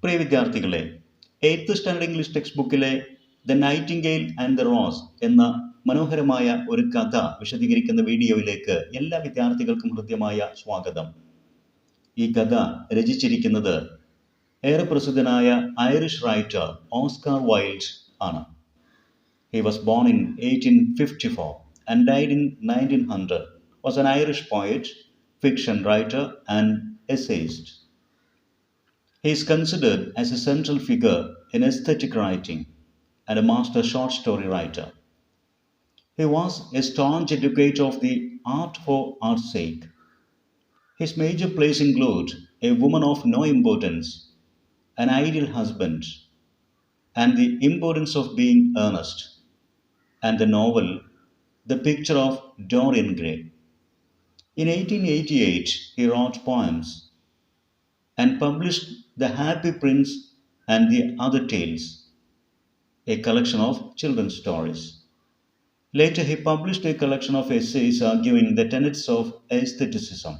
പ്രിയ വിദ്യാർത്ഥികളെ, 8th standard English text ബുക്കിലെ the nightingale and the rose എന്ന മനോഹരമായ ഒരു കഥ വിശദീകരിക്കുന്ന വീഡിയോയിലേക്ക് എല്ലാ വിദ്യാർത്ഥികൾക്കും ഹൃദ്യമായ സ്വാഗതം. ഈ കഥ രചിച്ചിരിക്കുന്നത് ഏറെ പ്രസിദ്ധനായ ഐറിഷ് റൈറ്റർ ഓസ്കാർ വൈൽഡ് ആണ്. He was born in 1854 and died in 1900. Was an Irish poet, fiction writer and essayist. He is considered as a central figure in aesthetic writing and a master short story writer. He was a staunch advocate of the art for art's sake. His major plays include A Woman of No Importance, An Ideal Husband, and The Importance of Being Earnest, and the novel The Picture of Dorian Gray. In 1888, he wrote poems and published The Happy Prince and the Other Tales, a collection of children's stories. Later, he published a collection of essays arguing the tenets of aestheticism.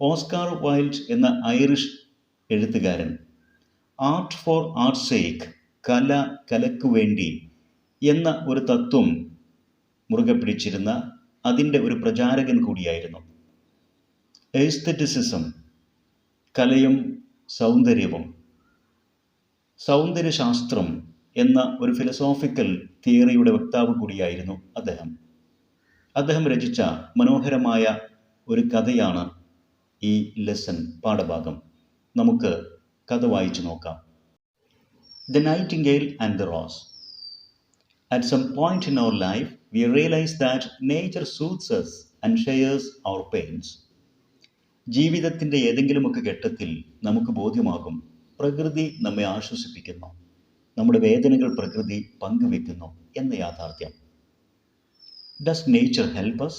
Oscar wild എന്ന Irish എഴുത്തുകാരൻ art for arts sake, കല കലയ്ക്കു വേണ്ടി എന്ന ഒരു തത്വം മുറുകെ പിടിച്ചിരുന്ന അതിൻ്റെ ഒരു പ്രചാരകൻ കൂടിയായിരുന്നു. എസ്തെറ്റിസിസം, കലയും സൗന്ദര്യവും, സൗന്ദര്യശാസ്ത്രം എന്ന ഒരു ഫിലോസോഫിക്കൽ തിയറിയുടെ വക്താവ് കൂടിയായിരുന്നു അദ്ദേഹം രചിച്ച മനോഹരമായ ഒരു കഥയാണ് ഈ ലെസൺ പാഠഭാഗം. നമുക്ക് കഥ വായിച്ചു നോക്കാം. The Nightingale and the Rose. At some point in our life, we realize that nature soothes us and shares our pains. ജീവിതത്തിൻ്റെ ഏതെങ്കിലുമൊക്കെ ഘട്ടത്തിൽ നമുക്ക് ബോധ്യമാകും, പ്രകൃതി നമ്മെ ആശ്വസിപ്പിക്കുന്നു, നമ്മുടെ വേദനകൾ പ്രകൃതി പങ്കുവെക്കുന്നു എന്ന യാഥാർത്ഥ്യം. Does nature help us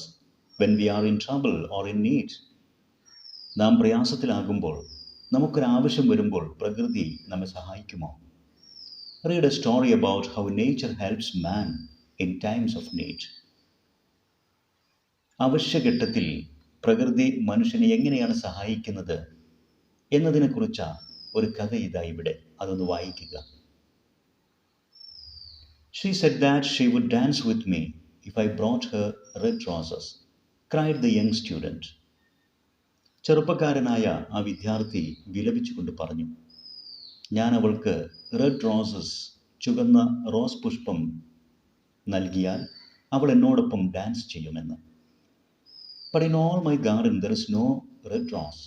when we are in trouble or in need? നാം പ്രയാസത്തിലാകുമ്പോൾ, നമുക്കൊരാവശ്യം വരുമ്പോൾ പ്രകൃതി നമ്മെ സഹായിക്കുമോ? Read a story about how nature helps man in times of need. അവശ്യഘട്ടത്തിൽ പ്രകൃതി മനുഷ്യനെ എങ്ങനെയാണ് സഹായിക്കുന്നത് എന്നതിനെക്കുറിച്ച ഒരു കഥ ഇതാ ഇവിടെ, അതൊന്ന് വായിക്കുക. She said that she would dance with me if I brought her red roses, cried the young student. ചെറുപ്പക്കാരനായ ആ വിദ്യാർത്ഥി വിലപിച്ചുകൊണ്ട് പറഞ്ഞു, ഞാൻ അവൾക്ക് റെഡ് റോസസ്, ചുവന്ന റോസ് പുഷ്പം നൽകിയാൽ അവൾ എന്നോടൊപ്പം ഡാൻസ് ചെയ്യുമെന്ന്. But in all my garden there is no red rose.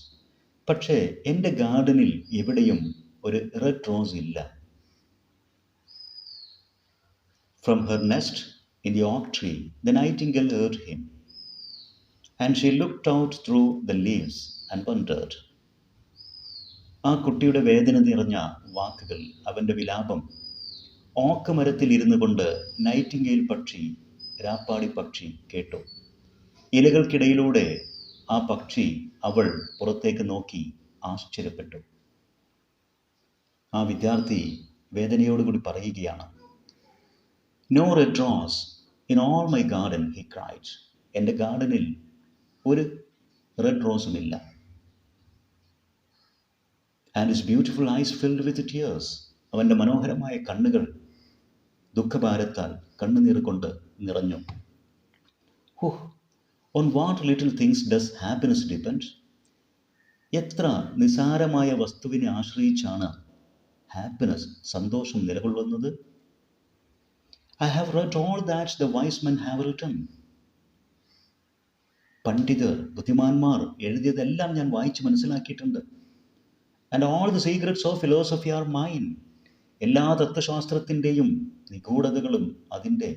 പക്ഷേ എൻ്റെ ഗാർഡനിൽ എവിടെയും ഒരു റെഡ് റോസ് ഇല്ല. From her nest in the oak tree, the nightingale heard him, and she looked out through the leaves and wondered. ആ കുട്ടിയുടെ വേദന നിറഞ്ഞ വാക്കുകൾ, അവൻ്റെ വിലാപം, ഓക്ക് മരത്തിൽ ഇരുന്നു കൊണ്ട് നൈറ്റിംഗേൽ പക്ഷി, രാപ്പാടി പക്ഷി കേട്ടു. ഇലകൾക്കിടയിലൂടെ ആ പക്ഷി, അവൾ പുറത്തേക്ക് നോക്കി ആശ്ചര്യപ്പെട്ടു. ആ വിദ്യാർത്ഥി വേദനയോടുകൂടി പറയുകയാണ്, no red rose in all my garden, he cried. എൻ്റെ ഗാർഡനിൽ ഒരു റെഡ് റോസുമില്ല. And his beautiful eyes filled with tears. അവൻ്റെ മനോഹരമായ കണ്ണുകൾ ദുഃഖഭാരത്താൽ കണ്ണുനീർ കൊണ്ട് നിറഞ്ഞു. On what little things does happiness depend? എത്ര നിസാരമായ വസ്തുവിനെ ആശ്രയിച്ചാണ് ഹാപ്പിനെസ്, സന്തോഷം നിലകൊള്ളുന്നത്. I have read all that the wise men have written. പണ്ഡിതർ, ബുദ്ധിമാന്മാർ എഴുതിയതെല്ലാം ഞാൻ വായിച്ച് മനസ്സിലാക്കിയിട്ടുണ്ട്. And all the secrets of philosophy are mine. എല്ലാ തത്വശാസ്ത്രത്തിൻ്റെയും നിഗൂഢതകളും അതിൻ്റെ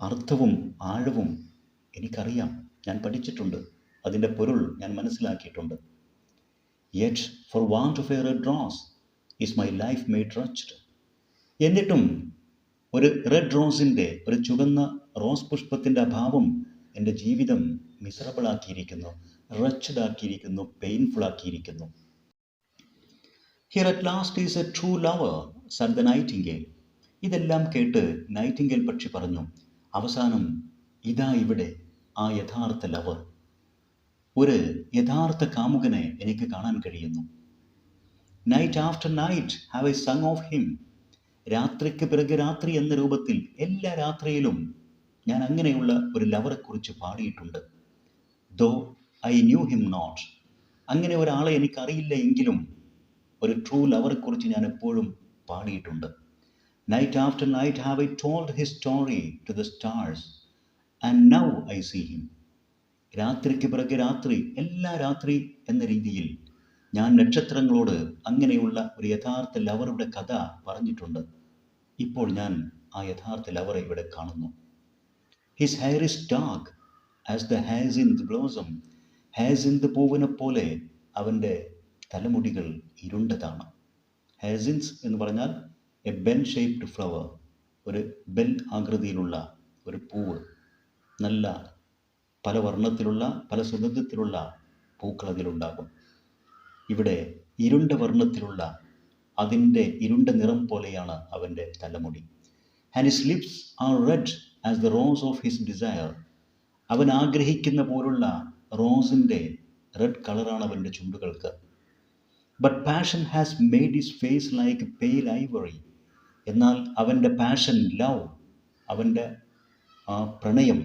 അർത്ഥവും ആഴവും എനിക്കറിയാം, ഞാൻ പഠിച്ചിട്ടുണ്ട്, അതിൻ്റെ പൊരുൾ ഞാൻ മനസ്സിലാക്കിയിട്ടുണ്ട്. Yet for want of a red rose is my life made wretched. എന്നിട്ടും ഒരു റെഡ് റോസിൻ്റെ, ഒരു ചുവന്ന റോസ് പുഷ്പത്തിൻ്റെ അഭാവം എൻ്റെ ജീവിതം മിസറബിളാക്കിയിരിക്കുന്നു, റച്ചഡാക്കിയിരിക്കുന്നു, പെയിൻഫുള്ളാക്കിയിരിക്കുന്നു. Here at last is a true lover, said the nightingale. ഇതെല്ലാം കേട്ട് നൈറ്റിംഗേൽ പക്ഷി പറഞ്ഞു, അവസാനം ഇതാ ഇവിടെ ആ യഥാർത്ഥ ലവർ, ഒരു യഥാർത്ഥ കാമുകനെ എനിക്ക് കാണാൻ കഴിയുന്നു. Night after night have I sung of him. രാത്രിക്ക് പിറകെ രാത്രി എന്ന രൂപത്തിൽ എല്ലാ രാത്രിയിലും ഞാൻ അങ്ങനെയുള്ള ഒരു ലവറെക്കുറിച്ച് പാടിയിട്ടുണ്ട്. Though I knew him not. അങ്ങനെ ഒരാളെ എനിക്കറിയില്ല എങ്കിലും ഒരു ട്രൂ ലവറെക്കുറിച്ച് ഞാൻ എപ്പോഴും പാടിയിട്ടുണ്ട്. Night after night have I told his story to the stars and now I see him. രാത്രിക്ക് പിറകെ രാത്രി, എല്ലാ രാത്രി എന്ന രീതിയിൽ ഞാൻ നക്ഷത്രങ്ങളോട് അങ്ങനെയുള്ള ഒരു യഥാർത്ഥ ലവറുടെ കഥ പറഞ്ഞിട്ടുണ്ട്. ഇപ്പോൾ ഞാൻ ആ യഥാർത്ഥ ലവറെ ഇവിടെ കാണുന്നു. His hair is dark as the hyacinth blossom. Hyacinth പൂവിനെ പോലെ അവൻ്റെ തലമുടികൾ ഇരുണ്ടതാണ്. ഹാസിൻസ് എന്ന് പറഞ്ഞാൽ എ ബെൽ ഷേപ്ഡ് ഫ്ലവർ, ഒരു ബെൽ ആകൃതിയിലുള്ള ഒരു പൂവ്. നല്ല പല വർണ്ണത്തിലുള്ള പല സുഗന്ധത്തിലുള്ള പൂക്കൾ അതിലുണ്ടാകും. ഇവിടെ ഇരുണ്ട വർണ്ണത്തിലുള്ള അതിൻ്റെ ഇരുണ്ട നിറം പോലെയാണ് അവൻ്റെ തലമുടി. And his lips are red as the rose of his desire. അവൻ ആഗ്രഹിക്കുന്ന പോലുള്ള റോസിൻ്റെ റെഡ് കളറാണ് അവൻ്റെ ചുണ്ടുകൾക്ക്. But passion has made his face like pale ivory. എന്നാൽ അവൻ്റെ പാഷൻ, ലവ്, അവൻ്റെ ആ പ്രണയം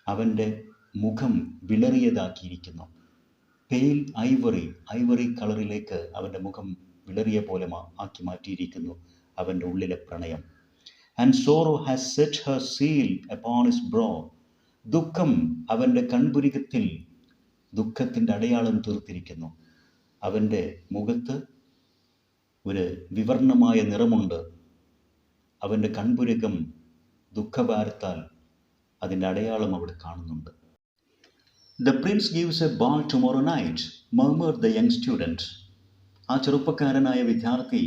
അവൻ്റെ മുഖം വിളറിയതാക്കിയിരിക്കുന്നു. പെയിൽ ഐവറി, ഐവറി കളറിലേക്ക് അവൻ്റെ മുഖം വിളറിയ പോലെ ആക്കി മാറ്റിയിരിക്കുന്നു അവൻ്റെ ഉള്ളിലെ പ്രണയം. And sorrow has set her seal upon his brow. ദുഃഖം അവൻ്റെ കൺപുരികത്തിൽ ദുഃഖത്തിൻ്റെ അടയാളം തീർത്തിരിക്കുന്നു. അവൻ്റെ മുഖത്ത് ഒരു വിവർണമായ നിറമുണ്ട്. അവൻ്റെ കൺപുരികം ദുഃഖഭാരത്താൽ അതിൻ്റെ അടയാളം അവിടെ കാണുന്നുണ്ട്. The prince gives a ball tomorrow night murmured the young student. ആ ചെറുപ്പക്കാരനായ വിദ്യാർത്ഥി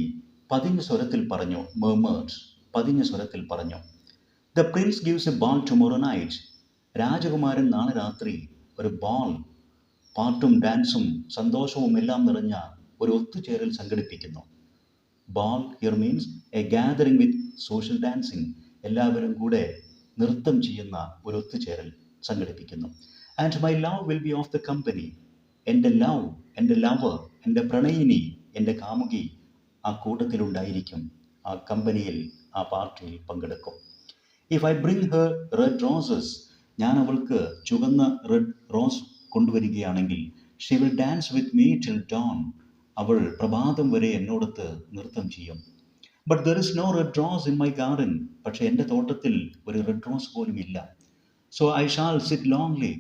പതിഞ്ഞ സ്വരത്തിൽ പറഞ്ഞു. മർമേർഡ്, പതിഞ്ഞ സ്വരത്തിൽ പറഞ്ഞു. The prince gives a ball tomorrow night. രാജകുമാരൻ നാളെ രാത്രി ഒരു ബാൾ, പാട്ടും ഡാൻസും സന്തോഷവും എല്ലാം നിറഞ്ഞ ഒരു ഒത്തുചേരൽ സംഘടിപ്പിക്കുന്നു. Ball here means A gathering with social dancing. എല്ലാവരും കൂടെ നൃത്തം ചെയ്യുന്ന ഒരു ഒത്തുചേരൽ സംഘടിപ്പിക്കുന്നു. And my love will be of the company. എൻ്റെ ലവ്, എൻ്റെ ലവർ, എൻ്റെ പ്രണയിനി, എൻ്റെ കാമുകി ആ കൂട്ടത്തിലുണ്ടായിരിക്കും, ആ കമ്പനിയിൽ, ആ പാർട്ടിയിൽ പങ്കെടുക്കും. If I bring her red roses. ഞാൻ അവൾക്ക് ചുവന്ന റെഡ് റോസ് കൊണ്ടുവരികയാണെങ്കിൽ she will dance with me till dawn. അവൾ പ്രഭാതം വരെ എന്നോടൊത്ത് നൃത്തം ചെയ്യും. But there is no red rose in my garden. പക്ഷേ എൻ്റെ തോട്ടത്തിൽ ഒരു റെഡ് റോസ് പോലും ഇല്ല. So I shall sit lonely.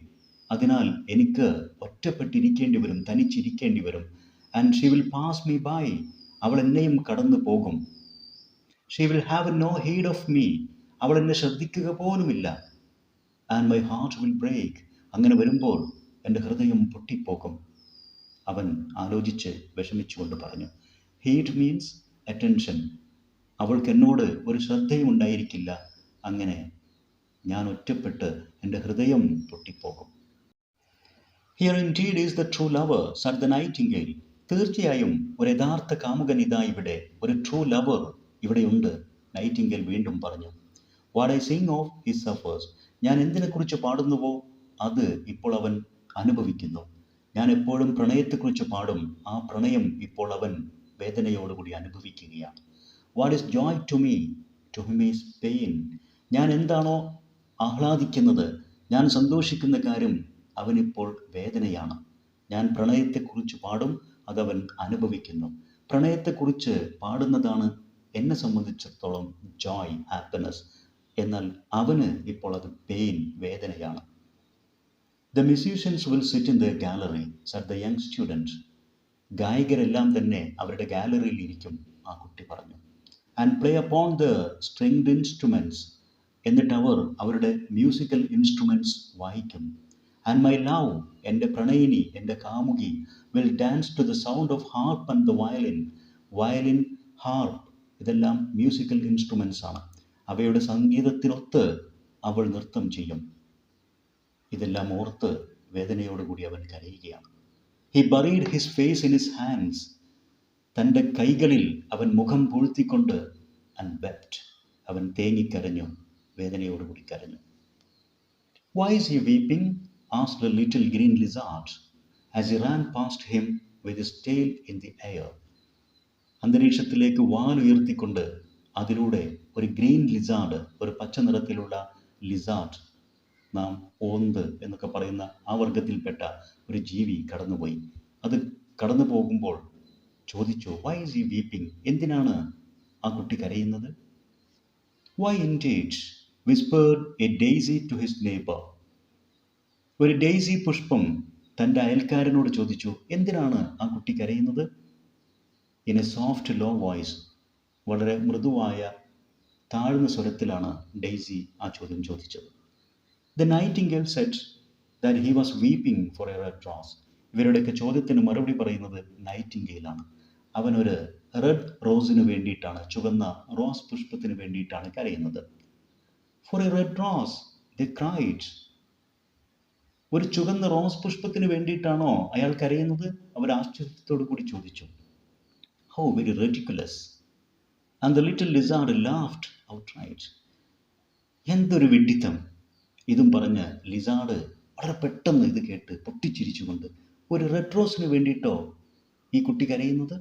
അതിനാൽ എനിക്ക് ഒറ്റപ്പെട്ടിരിക്കേണ്ടി വരും, തനിച്ചിരിക്കേണ്ടി വരും. And she will pass me by. അവൾ എന്നെയും കടന്നു പോകും. She will have no heed of me. അവൾ എന്നെ ശ്രദ്ധിക്കുക പോലുമില്ല. And my heart will break. അങ്ങനെ വരുമ്പോൾ എൻ്റെ ഹൃദയം പൊട്ടിപ്പോകും. അവൻ ആലോചിച്ച് വിഷമിച്ചുകൊണ്ട് പറഞ്ഞു. Heed means attention. അവൾക്ക് എന്നോട് ഒരു ശ്രദ്ധയും ഉണ്ടായിരിക്കില്ല. അങ്ങനെ ഞാൻ ഒറ്റപ്പെട്ട് എൻ്റെ ഹൃദയം പൊട്ടിപ്പോകും. Here indeed is the true lover said the nightingale. തീർച്ചയായും ഒരു യഥാർത്ഥ കാമുകൻ ഇതാ ഇവിടെ, ഒരു ട്രൂ ലവർ ഇവിടെയുണ്ട്, നൈറ്റിംഗേൽ വീണ്ടും പറഞ്ഞു. What I Singh of his സഫേഴ്സ്. ഞാൻ എന്തിനെക്കുറിച്ച് പാടുന്നുവോ അത് ഇപ്പോൾ അവൻ അനുഭവിക്കുന്നു. ഞാൻ എപ്പോഴും പ്രണയത്തെക്കുറിച്ച് പാടും, ആ പ്രണയം ഇപ്പോൾ അവൻ വേദനയോടുകൂടി അനുഭവിക്കുകയാണ്. What is joy to me, to him is pain. ഞാൻ എന്താണോ ആഹ്ലാദിക്കുന്നത്, ഞാൻ സന്തോഷിക്കുന്ന കാര്യം അവനിപ്പോൾ വേദനയാണ്. ഞാൻ പ്രണയത്തെക്കുറിച്ച് പാടും, അതവൻ അനുഭവിക്കുന്നു. പ്രണയത്തെക്കുറിച്ച് പാടുന്നതാണ് എന്നെ സംബന്ധിച്ചിടത്തോളം ജോയ്, ഹാപ്പിനെസ്. എന്നാൽ അവന് ഇപ്പോൾ അത് പെയിൻ, വേദനയാണ്. The musicians will sit in the gallery said the young student. ഗായകരെല്ലാം തന്നെ അവരുടെ ഗാലറിയിൽ ഇരിക്കും, ആ കുട്ടി പറഞ്ഞു. And play upon the stringed instruments. എന്നിട്ട് അവർ അവരുടെ മ്യൂസിക്കൽ ഇൻസ്ട്രുമെൻറ്റ്സ് വായിക്കും. ആൻഡ് മൈ ലവ്, എൻ്റെ പ്രണയിനി, എൻ്റെ കാമുകി, will dance to the sound of harp and the violin. Violin, harp, ഇതെല്ലാം മ്യൂസിക്കൽ ഇൻസ്ട്രുമെൻറ്റ്സ് ആണ്. അവയുടെ സംഗീതത്തിനൊത്ത് അവൾ നൃത്തം ചെയ്യും. ഇതെല്ലാം ഓർത്ത് വേദനയോടുകൂടി അവൻ കരയുകയാണ്. He buried his face in his hands. തൻ്റെ കൈകളിൽ അവൻ മുഖം പൂഴ്ത്തിക്കൊണ്ട് ആൻഡ് വെപ്റ്റ്. അവൻ തേങ്ങിക്കരഞ്ഞു, വേദനയോടുകൂടി കരഞ്ഞു. Why is he weeping? Asked the little green lizard as he ran past him with its tail in the air. അന്തരീക്ഷത്തിലേക്ക് വാലുയർത്തിക്കൊണ്ട് അതിലൂടെ ഒരു ഗ്രീൻ ലിസാർഡ്, ഒരു പച്ച നിറത്തിലുള്ള ലിസാർഡ്, നാം ഓന്ത് എന്നൊക്കെ പറയുന്ന ആ വർഗത്തിൽപ്പെട്ട ഒരു ജീവി കടന്നുപോയി. അത് കടന്നു പോകുമ്പോൾ ചോദിച്ചു, വൈ ഈസ് ഹി വീപ്പിംഗ്? എന്തിനാണ് ആ കുട്ടി കരയുന്നത്? Why indeed whispered a daisy to his neighbour. ഒരു ഡെയ്സി പുഷ്പം തൻ്റെ അയൽക്കാരനോട് ചോദിച്ചു, എന്തിനാണ് ആ കുട്ടി കരയുന്നത്? In a soft low voice, വളരെ മൃദുവായ താഴ്ന്ന സ്വരത്തിലാണ് ഡെയ്സി ആ ചോദ്യം ചോദിച്ചത്. The nightingale said that he was weeping for a red rose. ഇവരുടെയൊക്കെ ചോദ്യത്തിന് മറുപടി പറയുന്നത് നൈറ്റിംഗേലാണ്. അവനൊരു റെഡ് റോസിന് വേണ്ടിയിട്ടാണ്, ചുവന്ന റോസ് പുഷ്പത്തിന് വേണ്ടിയിട്ടാണ് കരയുന്നത്. For a red rose they cried. ഒരു ചുവന്ന റോസ് പുഷ്പത്തിന് വേണ്ടിയിട്ടാണോ അയാൾ കരയുന്നത്? അവർ ആശ്ചര്യത്തോടു കൂടി ചോദിച്ചു. How very ridiculous. And the little lizard laughed outright. എന്തൊരു വിഡ്ഢിത്തം. ഇതും പറഞ്ഞ് ലിസാർഡ് വളരെ പെട്ടെന്ന് ഇത് കേട്ട് പൊട്ടിച്ചിരിച്ചുകൊണ്ട്, ഒരു റെഡ് റോസിന് വേണ്ടിയിട്ടോ ഈ കുട്ടി കരയുന്നത്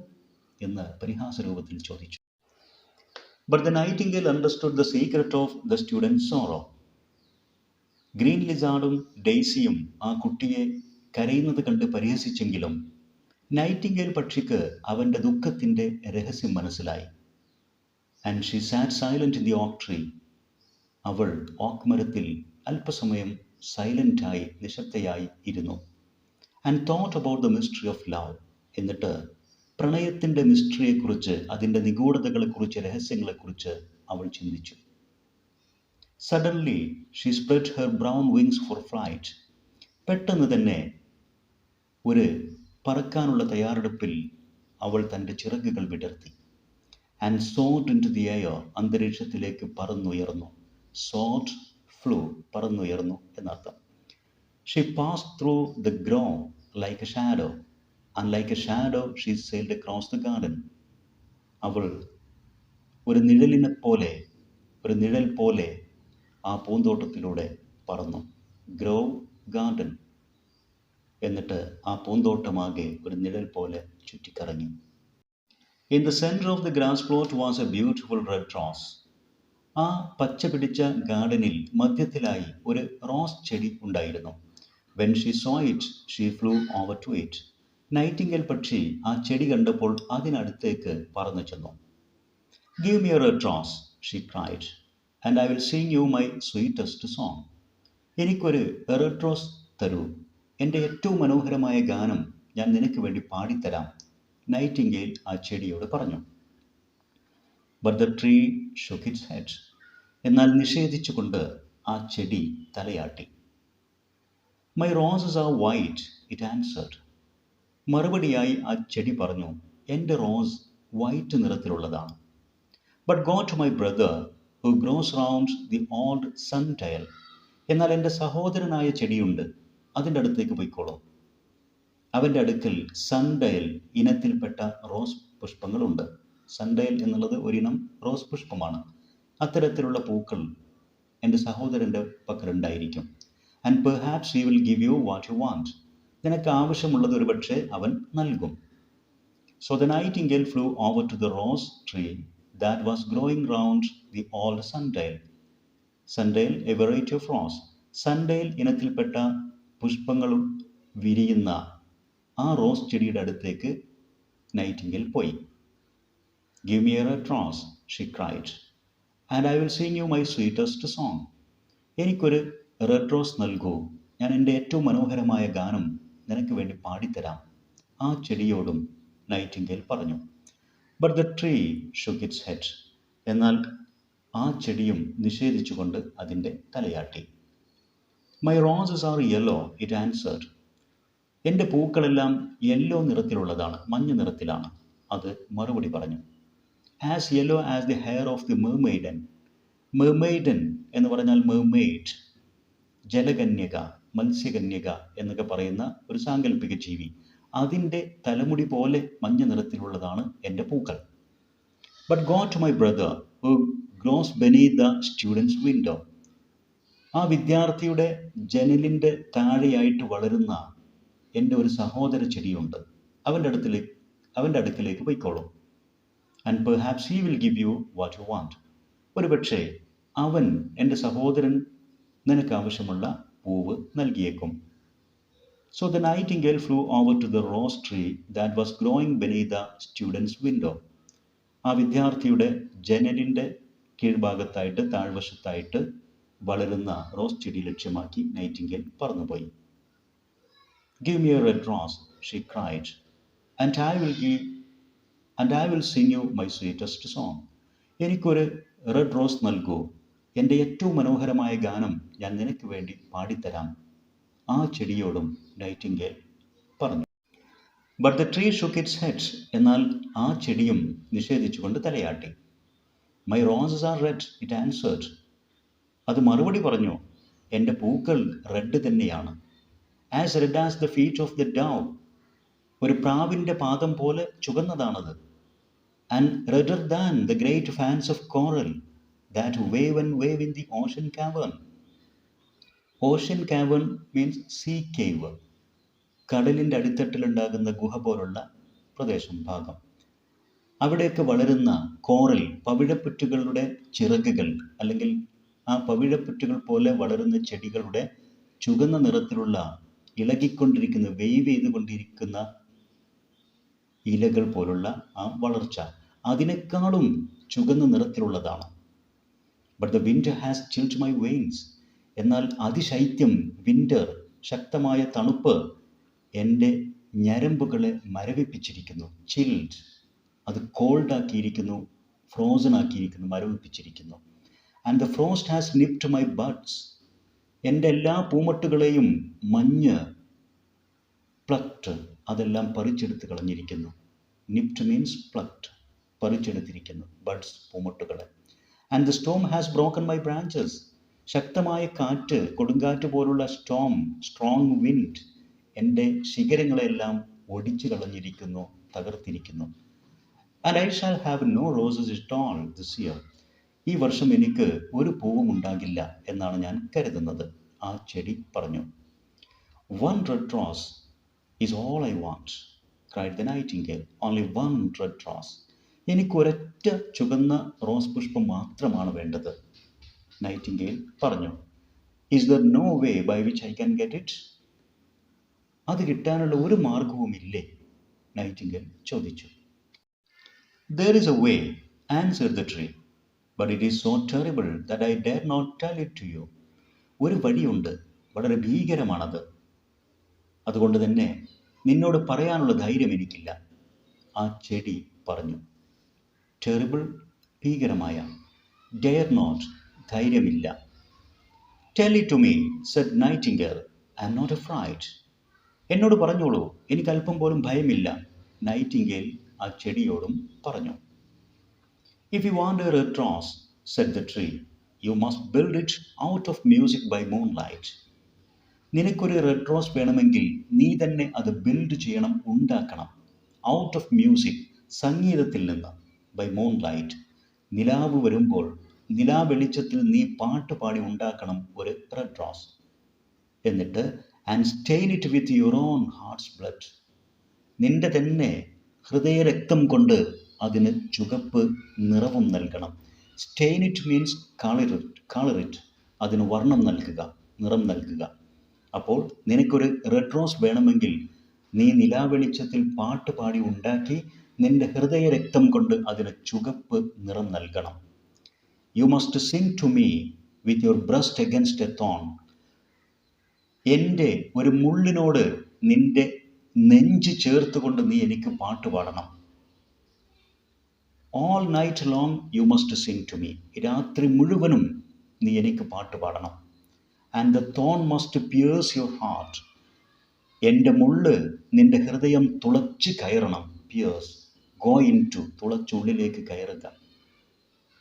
എന്ന് പരിഹാസരൂപത്തിൽ ചോദിച്ചു. But the nightingale understood the secret of the students sorrow. Green ലിസാർഡും ഡെയ്സിയും ആ കുട്ടിയെ കരയുന്നത് കണ്ട് പരിഹസിച്ചെങ്കിലും നൈറ്റിംഗേൽ പക്ഷിക്ക് അവൻ്റെ ദുഃഖത്തിൻ്റെ രഹസ്യം മനസ്സിലായി. And she sat silent in the oak tree. അവൾ ഓക്ക് മരത്തിൽ അല്പസമയം സൈലൻ്റായി, നിശബ്ദയായി ഇരുന്നു. And thought about the mystery of love. എന്നിട്ട് പ്രണയത്തിൻ്റെ മിസ്റ്ററിയെക്കുറിച്ച്, അതിൻ്റെ നിഗൂഢതകളെക്കുറിച്ച്, രഹസ്യങ്ങളെക്കുറിച്ച് അവൾ ചിന്തിച്ചു. Suddenly she spread her brown wings for flight. പെട്ടെന്ന് തന്നെ ഒരു പറക്കാനുള്ള തയ്യാറെടുപ്പിൽ അവൾ തൻ്റെ ചിറകുകൾ വിടർത്തി. And soared into the air. അന്തരീക്ഷത്തിലേക്ക് പറന്നുയർന്നു. സോർഡ്, ഫ്ലൂ, പറന്നുയർന്നു എന്നർത്ഥം. She passed through the grove like a shadow, and like a shadow she sailed across the garden. അവൾ ഒരു നിഴലിനെ പോലെ, ഒരു നിഴൽ പോലെ ആ പൂന്തോട്ടത്തിലൂടെ പറന്നു. Grow, garden. എന്നിട്ട് ആ പൂന്തോട്ടമാകെ ഒരു നിഴൽ പോലെ ചുറ്റിക്കറങ്ങി. In the centre of the grass plot was a beautiful red rose. ആ പച്ച പിടിച്ച ഗാർഡനിൽ മധ്യത്തിലായി ഒരു റോസ് ചെടി ഉണ്ടായിരുന്നു. When she saw it she flew over to it. Nightingale പക്ഷി ആ ചെടി കണ്ടപ്പോൾ അതിനടുത്തേക്ക് പറന്നു ചെന്നു. Give me a red rose, she cried, and I will sing you my sweetest song. എനിക്കൊരു റെഡ് റോസ് തരൂ, എൻ്റെ ഏറ്റവും മനോഹരമായ ഗാനം ഞാൻ നിനക്ക് വേണ്ടി പാടിത്തരാം, നൈറ്റിംഗേൽ ആ ചെടിയോട് പറഞ്ഞു. But the tree shook its head. എന്നാൽ നിഷേധിച്ചുകൊണ്ട് ആ ചെടി തലയാട്ടി. My roses are white, it answered. മറുപടിയായി ആ ചെടി പറഞ്ഞു, എൻ്റെ റോസ് വൈറ്റ് നിറത്തിലുള്ളതാണ്. But go to my brother who grows round the old sundial. എന്നാൽ എൻ്റെ സഹോദരനായ ചെടിയുണ്ട്, അതിൻ്റെ അടുത്തേക്ക് പോയിക്കോളൂ. അവൻ്റെ അടുക്കൽ സൺഡയൽ ഇനത്തിൽപ്പെട്ട റോസ് പുഷ്പങ്ങളുണ്ട്. സൺഡയൽ എന്നുള്ളത് ഒരിനം റോസ് പുഷ്പമാണ്. അത്തരത്തിലുള്ള പൂക്കൾ എൻ്റെ സഹോദരൻ്റെ പക്കലുണ്ടായിരിക്കും. And perhaps he will give you what you want. നിനക്ക് ആവശ്യമുള്ളത് ഒരുപക്ഷെ അവൻ നൽകും. So the nightingale flew over to the rose tree that was growing round the old sundial. Sundial, a variety of rose. Sundial ഇനത്തിൽപ്പെട്ട പുഷ്പങ്ങൾ വിരിയുന്ന ആ rose ചെടിയുടെ അടുത്തേക്ക് നൈറ്റിംഗേൽ പോയി. Give me a red rose, she cried, and I will sing you my sweetest song. എനിക്കൊരു red rose നൽകൂ, ഞാൻ എൻ്റെ ഏറ്റവും മനോഹരമായ ഗാനം നിനക്ക് വേണ്ടി പാടിത്തരാം, ആ ചെടിയോടും നൈറ്റിംഗേൽ പറഞ്ഞു. But the tree shook its head. എന്നാൽ ആ ചെടിയും നിഷേധിച്ചുകൊണ്ട് അതിൻ്റെ തലയാട്ടി. My roses are yellow, it answered. എൻ്റെ പൂക്കളെല്ലാം യെല്ലോ നിറത്തിലുള്ളതാണ്, മഞ്ഞ നിറത്തിലാണ്, അത് മറുപടി പറഞ്ഞു. As yellow as the hair of the mermaiden. Mermaiden എന്ന് പറഞ്ഞാൽ മെർമെയ്ഡ്, ജലകന്യക, മത്സ്യകന്യക എന്നൊക്കെ പറയുന്ന ഒരു സാങ്കല്പിക ജീവി. അതിൻ്റെ തലമുടി പോലെ മഞ്ഞ നിറത്തിലുള്ളതാണ് എൻ്റെ പൂക്കൾ. But go to my brother who grows beneath the student's window. ആ വിദ്യാർത്ഥിയുടെ ജനലിൻ്റെ താഴെയായിട്ട് വളരുന്ന എൻ്റെ ഒരു സഹോദര ചെടിയുണ്ട്, അവൻ്റെ അടുക്കിലേക്ക് പോയിക്കോളൂ. And perhaps he will give you what you want. ഒരുപക്ഷേ അവൻ, എൻ്റെ സഹോദരൻ, നിനക്ക് ആവശ്യമുള്ള പൂവ് നൽകിയേക്കും. So the nightingale flew over to the rose tree that was growing beneath the student's window. ആ വിദ്യാർത്ഥിയുടെ ജനലിൻ്റെ കീഴ്ഭാഗത്തായിട്ട്, താഴ്വശത്തായിട്ട് വളരുന്ന റോസ് ചെടി ലക്ഷ്യമാക്കി നൈറ്റിംഗേൽ പറന്നുപോയി. Give me a red rose, she cried, and I will sing you my sweetest song. എനിക്കൊരു red rose നൽകൂ, എൻ്റെ ഏറ്റവും മനോഹരമായ ഗാനം ഞാൻ നിനക്ക് വേണ്ടി പാടിത്തരാം, ആ ചെടിയോടും നൈറ്റിംഗേൽ പറഞ്ഞു. But the tree shook its head. എന്നാൽ ആ ചെടിയും നിഷേധിച്ചുകൊണ്ട് തലയാട്ടി. My roses are red, it answered. അത് മറുപടി പറഞ്ഞു, എൻ്റെ പൂക്കൾ റെഡ് തന്നെയാണ്. As red as the feet of the dove. ഒരു പ്രാവിൻ്റെ പാദം പോലെ ചുവന്നതാണത്. And redder than the great fans of coral that wave and wave in the ocean cavern. Ocean cavern means sea cave, കടലിൻ്റെ അടിത്തട്ടിലുണ്ടാകുന്ന ഗുഹ പോലുള്ള പ്രദേശം, ഭാഗം. അവിടെയൊക്കെ വളരുന്ന കോറൽ, പവിഴപ്പുറ്റുകളുടെ ചിറകുകൾ, അല്ലെങ്കിൽ ആ പവിഴപ്പുറ്റുകൾ പോലെ വളരുന്ന ചെടികളുടെ ചുവന്ന നിറത്തിലുള്ള, ഇളകിക്കൊണ്ടിരിക്കുന്ന, വെയ്വ് ചെയ്തുകൊണ്ടിരിക്കുന്ന ഇലകൾ പോലുള്ള ആ വളർച്ച അതിനേക്കാളും ചുവന്ന നിറത്തിലുള്ളതാണ്. But the winter has chilled my veins. എന്നാൽ അതിശൈത്യം, വിൻ്റർ, ശക്തമായ തണുപ്പ് എൻ്റെ ഞരമ്പുകളെ മരവിപ്പിച്ചിരിക്കുന്നു. ചിൽഡ്, അത് കോൾഡ് ആക്കിയിരിക്കുന്നു, ഫ്രോസൺ ആക്കിയിരിക്കുന്നു, മരവിപ്പിച്ചിരിക്കുന്നു. And the frost has nipped my buds. എൻ്റെ എല്ലാ പൂമൊട്ടുകളെയും മഞ്ഞ് പ്ലക്ട്, അതെല്ലാം പറിച്ചെടുത്ത് കളഞ്ഞിരിക്കുന്നു. നിപ്ഡ് മീൻസ് പ്ലക്ട്, പറിച്ചെടുത്തിരിക്കുന്നു, ബഡ്സ്, പൂമൊട്ടുകളെ. And the storm has broken my branches. ശക്തമായ കാറ്റ്, കൊടുങ്കാറ്റ് പോലുള്ള സ്റ്റോം, സ്ട്രോങ് വിൻഡ് എൻ്റെ ശിഖരങ്ങളെല്ലാം ഒടിച്ചു കളഞ്ഞിരിക്കുന്നു, തകർത്തിരിക്കുന്നു. And I shall have no roses at all this year. ഈ വർഷം എനിക്ക് ഒരു പൂവും ഉണ്ടാകില്ല എന്നാണ് ഞാൻ കരുതുന്നത്, ആ ചെടി പറഞ്ഞു. One red rose is all I want, cried the nightingale. Only one red rose. എനിക്കൊരൊറ്റ ചുവന്ന റോസ് പുഷ്പം മാത്രമാണ് വേണ്ടത്, നൈറ്റിംഗേൽ പറഞ്ഞു. Is there no way by which I can get it? അത് കിട്ടാനുള്ള ഒരു മാർഗവുമില്ലേ, നൈറ്റിംഗേൽ ചോദിച്ചു. There is a way, answered the tree, but it is so terrible that I dare not tell it to you. ഒരു വഴിയുണ്ട്, വളരെ ഭീകരമാണത്, അതുകൊണ്ട് തന്നെ നിന്നോട് പറയാനുള്ള ധൈര്യം എനിക്കില്ല, ആ ചെടി പറഞ്ഞു. ടെറിബിൾ, ഭീകരമായ. ഡെയർ നോട്ട്, ധൈര്യമില്ല. Tell it to me, said nightingale, I am not afraid. എന്നോട് പറഞ്ഞോളൂ, എനിക്ക് അല്പം പോലും ഭയമില്ല, നൈറ്റിംഗേൽ ആ ചെടിയോടും പറഞ്ഞു. If you want a red rose, said the tree, you must build it out of music by moonlight. നിനക്കൊരു റെഡ് റോസ് വേണമെങ്കിൽ നീ തന്നെ അത് ബിൽഡ് ചെയ്യണം, ഉണ്ടാക്കണം. ഔട്ട് ഓഫ് മ്യൂസിക്, സംഗീതത്തിൽ നിന്ന്. ബൈ മൂൺലൈറ്റ്, നിലാവ് വരുമ്പോൾ, നിലാവെളിച്ചത്തിൽ നീ പാട്ട് പാടി ഉണ്ടാക്കണം ഒരു റെഡ് റോസ്. എന്നിട്ട് and stain it with your own heart's blood. നിന്റെ തന്നെ ഹൃദയരക്തം കൊണ്ട് അതിന് ചുവപ്പ് നിറവും നൽകണം. Stain it means colour it, അതിന് വർണ്ണം നൽകുക, നിറം നൽകുക. അപ്പോൾ നിനക്കൊരു റെഡ് റോസ് വേണമെങ്കിൽ നീ നിലാവെളിച്ചത്തിൽ പാട്ട് പാടി ഉണ്ടാക്കി നിന്റെ ഹൃദയരക്തം കൊണ്ട് അതിന് ചുവപ്പ് നിറം നൽകണം. You must sing to me with your breast against a thorn. എൻ്റെ ഒരു മുള്ളിനോട് നിന്റെ നെഞ്ച് ചേർത്തുകൊണ്ട് നീ എനിക്ക് പാട്ട് പാടണം. All night long you must sing to me. രാത്രി മുഴുവനും നീ എനിക്ക് പാട്ട് പാടണം. And the thorn must pierce your heart. എൻ്റെ മുള്ള് നിന്റെ ഹൃദയം തുളച്ച് കയറണം. പിയേഴ്സ്, ഗോ ഇൻ ടു, തുളച്ചുള്ളിലേക്ക് കയറുക.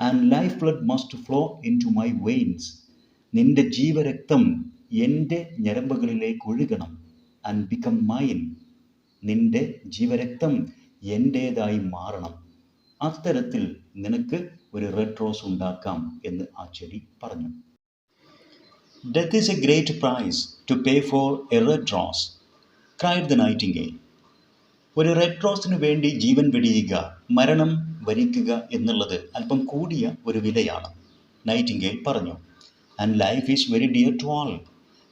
And life blood must flow into my veins. നിന്റെ ജീവരക്തം എൻ്റെ ഞരമ്പുകളിലേക്ക് ഒഴുകണം. And become mine. നിന്റെ ജീവരക്തം എൻ്റേതായി മാറണം. അത്തരത്തിൽ നിനക്ക് ഒരു റെഡ് റോസ് ഉണ്ടാക്കാം എന്ന് ആ ചെടി പറഞ്ഞു. Death is a great price to pay for a red rose, cried the nightingale. ഒരു റെഡ് റോസിന് വേണ്ടി ജീവൻ വെടിയുക, മരണം വരിക്കുക എന്നുള്ളത് അല്പം കൂടിയ ഒരു വിലയാണ്, നൈറ്റിംഗേൽ പറഞ്ഞു. And life is very dear to all.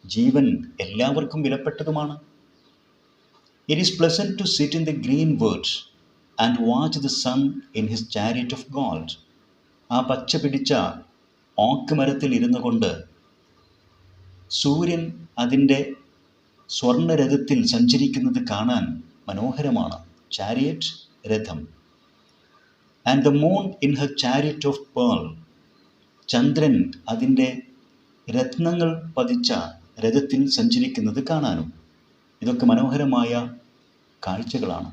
ജീവൻ എല്ലാവർക്കും വിലപ്പെട്ടതുമാണ്. It is pleasant to sit in the green woods and watch the sun in his chariot of gold. ആ പച്ച പിടിച്ച ഓക്ക് മരത്തിൽ ഇരുന്നു കൊണ്ട് സൂര്യൻ അതിൻ്റെ സ്വർണ്ണരഥത്തിൽ സഞ്ചരിക്കുന്നത് കാണാൻ മനോഹരമാണ്. ചാരിയറ്റ്, രഥം. And the moon in her chariot of pearl. ചന്ദ്രൻ അതിൻ്റെ രത്നങ്ങൾ പതിച്ച രഥത്തിൽ സഞ്ചരിക്കുന്നത് കാണാനും. ഇതൊക്കെ മനോഹരമായ കാഴ്ചകളാണ്.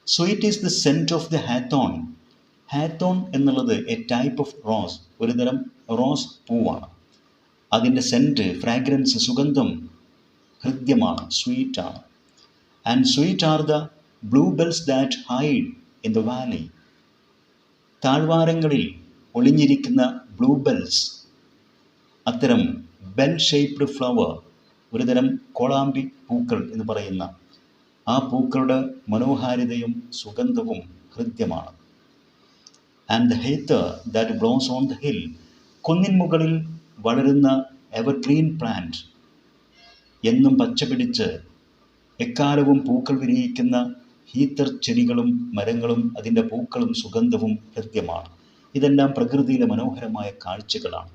Sweet is the scent of the hawthorn. Hawthorn എന്നുള്ളത് എ ടൈപ്പ് ഓഫ് റോസ്, ഒരു തരം റോസ് പൂവാണ്. അതിൻ്റെ സെൻറ്റ്, ഫ്രാഗ്രൻസ്, സുഗന്ധം ഹൃദ്യമാണ്, സ്വീറ്റാണ്. And sweet are the blue bells that hide in the valley. താഴ്വാരങ്ങളിൽ ഒളിഞ്ഞിരിക്കുന്ന ബ്ലൂ ബെൽസ്, അത്തരം ബെൽ ഷേപ്ഡ് ഫ്ലവർ, ഒരു തരം കോളാമ്പി പൂക്കൾ എന്ന് പറയുന്ന ആ പൂക്കളുടെ മനോഹാരിതയും സുഗന്ധവും ഹൃദ്യമാണ്. And the heather that blows on the hill. കുന്നിൻ മുകളിൽ വളരുന്ന എവർഗ്രീൻ പ്ലാന്റ്, എന്നും പച്ചപിടിച്ച് എക്കാലവും പൂക്കൾ വിരിയിക്കുന്ന ഹീത്തർ ചെടികളും മരങ്ങളും അതിൻ്റെ പൂക്കളും സുഗന്ധവും ഹൃദ്യമാണ്. ഇതെല്ലാം പ്രകൃതിയിലെ മനോഹരമായ കാഴ്ചകളാണ്.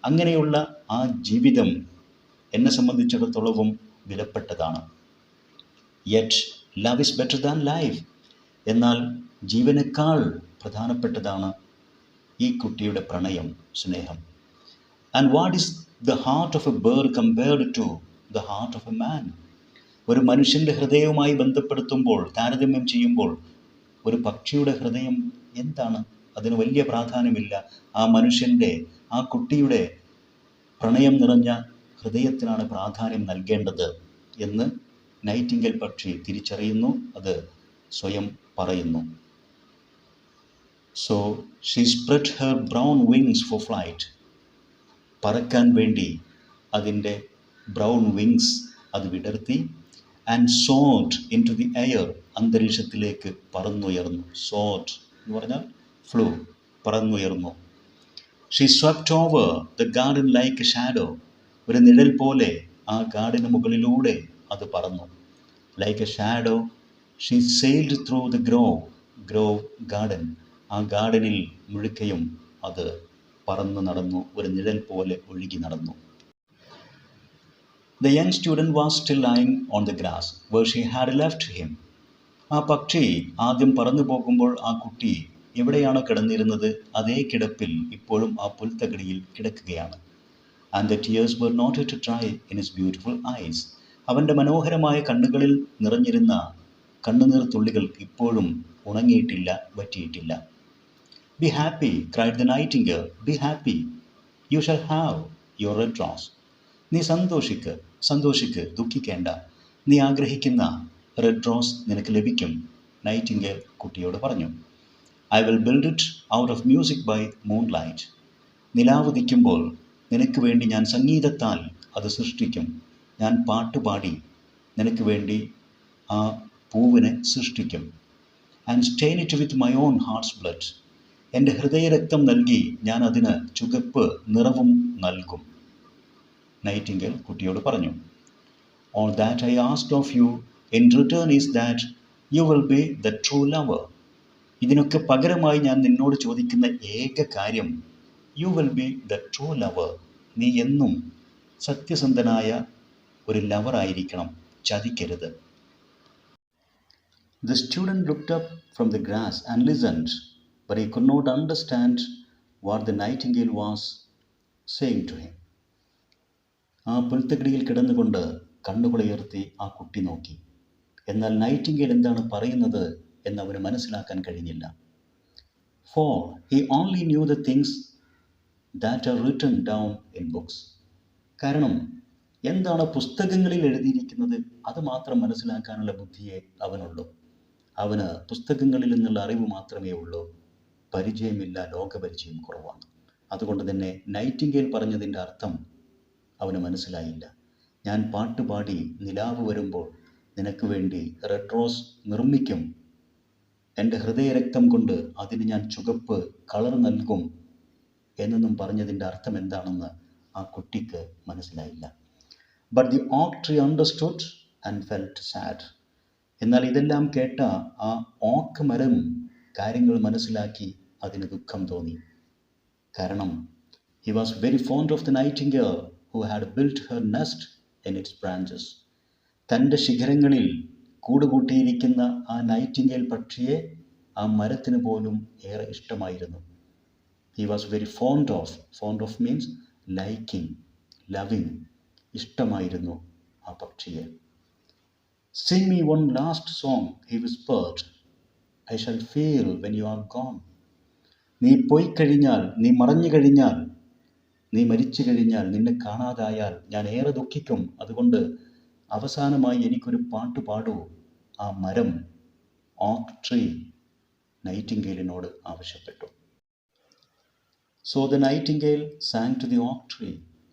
അങ്ങനെയുള്ള ആ ജീവിതം എന്നെ സംബന്ധിച്ചിടത്തോളവും വിലപ്പെട്ടതാണ്. Yet love is better than life. എന്നാൽ ജീവനേക്കാൾ പ്രധാനപ്പെട്ടതാണ് ഈ കുട്ടിയുടെ പ്രണയം, സ്നേഹം. And what is the heart of a bird compared to the heart of a man. ഒരു മനുഷ്യൻ്റെ ഹൃദയവുമായി ബന്ധപ്പെടുത്തുമ്പോൾ, താരതമ്യം ചെയ്യുമ്പോൾ ഒരു പക്ഷിയുടെ ഹൃദയം എന്താണ്? അതിന് വലിയ പ്രാധാന്യമില്ല. ആ മനുഷ്യൻ്റെ, ആ കുട്ടിയുടെ പ്രണയം നിറഞ്ഞ ഹൃദയത്തിനാണ് പ്രാധാന്യം നൽകേണ്ടത് എന്ന് നൈറ്റിംഗേൽ പക്ഷി തിരിച്ചറിയുന്നു, അത് സ്വയം പറയുന്നു. So she spread her brown wings for flight. പറക്കാൻ വേണ്ടി അതിൻ്റെ ബ്രൗൺ വിങ്സ് അത് വിടർത്തി. And soared into the air. അന്തരീക്ഷത്തിലേക്ക് പറന്നുയർന്നു. സോർഡ് എന്ന് പറഞ്ഞാൽ ഫ്ലൂ, പറന്നുയർന്നു. She swept over the garden like a shadow. ഒരു നിഴൽ പോലെ ആ ഗാർഡന് മുകളിലൂടെ അത് പറന്നു. Like a shadow she sailed through the grove garden. ആ ഗാർഡനിൽ മുഴുക്കയും അത് പറന്നു നടന്നു, ഒരു നിഴൽ പോലെ ഒഴുകി നടന്നു. The young student was still lying on the grass where she had left him. ആ പക്ഷി ആദ്യം പറന്നു പോകുമ്പോൾ ആ കുട്ടി എവിടെയാണോ കിടന്നിരുന്നത് അതേ കിടപ്പിൽ ഇപ്പോഴും ആ പുൽത്തകിടിയിൽ കിടക്കുകയാണ്. And the tears were not yet dry in his beautiful eyes. അവൻ്റെ മനോഹരമായ കണ്ണുകളിൽ നിറഞ്ഞിരുന്ന കണ്ണുനീർ തുള്ളികൾ ഇപ്പോഴും ഉണങ്ങിയിട്ടില്ല, വറ്റിയിട്ടില്ല. Be happy, cried the nightingale. Be happy. You shall have your red rose. നീ സന്തോഷിക്ക്, ദുഃഖിക്കേണ്ട. നീ ആഗ്രഹിക്കുന്ന റെഡ് റോസ് നിനക്ക് ലഭിക്കും, നൈറ്റിംഗേൽ കുട്ടിയോട് പറഞ്ഞു. I will build it out of music by moonlight. നിലാവുദിക്കുമ്പോൾ നിനക്ക് വേണ്ടി ഞാൻ സംഗീതത്താൽ അത് സൃഷ്ടിക്കും. ഞാൻ പാട്ടുപാടി നിനക്ക് വേണ്ടി ആ പൂവിനെ സൃഷ്ടിക്കും. And stain it with my own heart's blood. എൻ്റെ ഹൃദയരക്തം നൽകി ഞാൻ അതിന് ചുവപ്പ് നിറവും നൽകും, നൈറ്റിംഗേൽ കുട്ടിയോട് പറഞ്ഞു. All that I asked of you in return is that you will be the true lover. ഇതിനൊക്കെ പകരമായി ഞാൻ നിന്നോട് ചോദിക്കുന്ന ഏക കാര്യം, you will be the true lover. നീ എന്നും സത്യസന്ധനായ ഒരു ലവറായിരിക്കണം, ചതിക്കരുത്. The student looked up from the grass and listened, but he could not understand what the nightingale was saying to him. ആ പുൽത്തകിടിയിൽ കിടന്നുകൊണ്ട് കണ്ണുകളുയർത്തി ആ കുട്ടി നോക്കി. എന്നാൽ നൈറ്റിംഗേൽ എന്താണ് പറയുന്നത് എന്ന് അവന് മനസ്സിലാക്കാൻ കഴിഞ്ഞില്ല. For he only knew the things that are written down in books. കാരണം എന്താണ് പുസ്തകങ്ങളിൽ എഴുതിയിരിക്കുന്നത് അത് മാത്രം മനസ്സിലാക്കാനുള്ള ബുദ്ധിയെ അവനുള്ളൂ. അവന് പുസ്തകങ്ങളിൽ നിന്നുള്ള അറിവ് മാത്രമേ ഉള്ളൂ, പരിചയമില്ല, ലോകപരിചയം കുറവാണ്. അതുകൊണ്ട് തന്നെ നൈറ്റിംഗേൽ പറഞ്ഞതിൻ്റെ അർത്ഥം അവന് മനസ്സിലായില്ല. ഞാൻ പാട്ടുപാടി നിലാവ് വരുമ്പോൾ നിനക്ക് വേണ്ടി റെഡ് റോസ് നിർമ്മിക്കും. എൻ്റെ ഹൃദയരക്തം കൊണ്ട് അതിന് ഞാൻ ചുവപ്പ് കളർ നൽകും എന്നൊന്നും പറഞ്ഞതിൻ്റെ അർത്ഥം എന്താണെന്ന് ആ കുട്ടിക്ക് മനസ്സിലായില്ല. But the oak tree understood and felt sad. എന്നാൽ ഇതെല്ലാം കേട്ട ആ ഓക്ക് മരം കാര്യങ്ങൾ മനസ്സിലാക്കി അതിന് ദുഃഖം തോന്നി. കാരണം he was very fond of the nightingale who had built her nest in its branches. തൻ്റെ ശിഖരങ്ങളിൽ കൂടുകൂട്ടിയിരിക്കുന്ന ആ നൈറ്റിംഗേൽ പക്ഷിയെ ആ മരത്തിന് പോലും ഏറെ ഇഷ്ടമായിരുന്നു. He was very fond of means liking, loving, ഇഷ്ടമായിരുന്നു ആ പക്ഷിയെ. Sing me one last song, he whispered. I shall feel when you are gone. നീ പോയി കഴിഞ്ഞാൽ, നീ മറഞ്ഞു കഴിഞ്ഞാൽ, നീ മരിച്ചു കഴിഞ്ഞാൽ, നിന്നെ കാണാതായാൽ ഞാൻ ഏറെ ദുഃഖിക്കും. അതുകൊണ്ട് അവസാനമായി എനിക്കൊരു പാട്ട് പാടൂ, ആ മരം ഓക്ക് ട്രീ നൈറ്റിംഗേലിനോട് ആവശ്യപ്പെട്ടു. So the nightingale sang to the oak tree.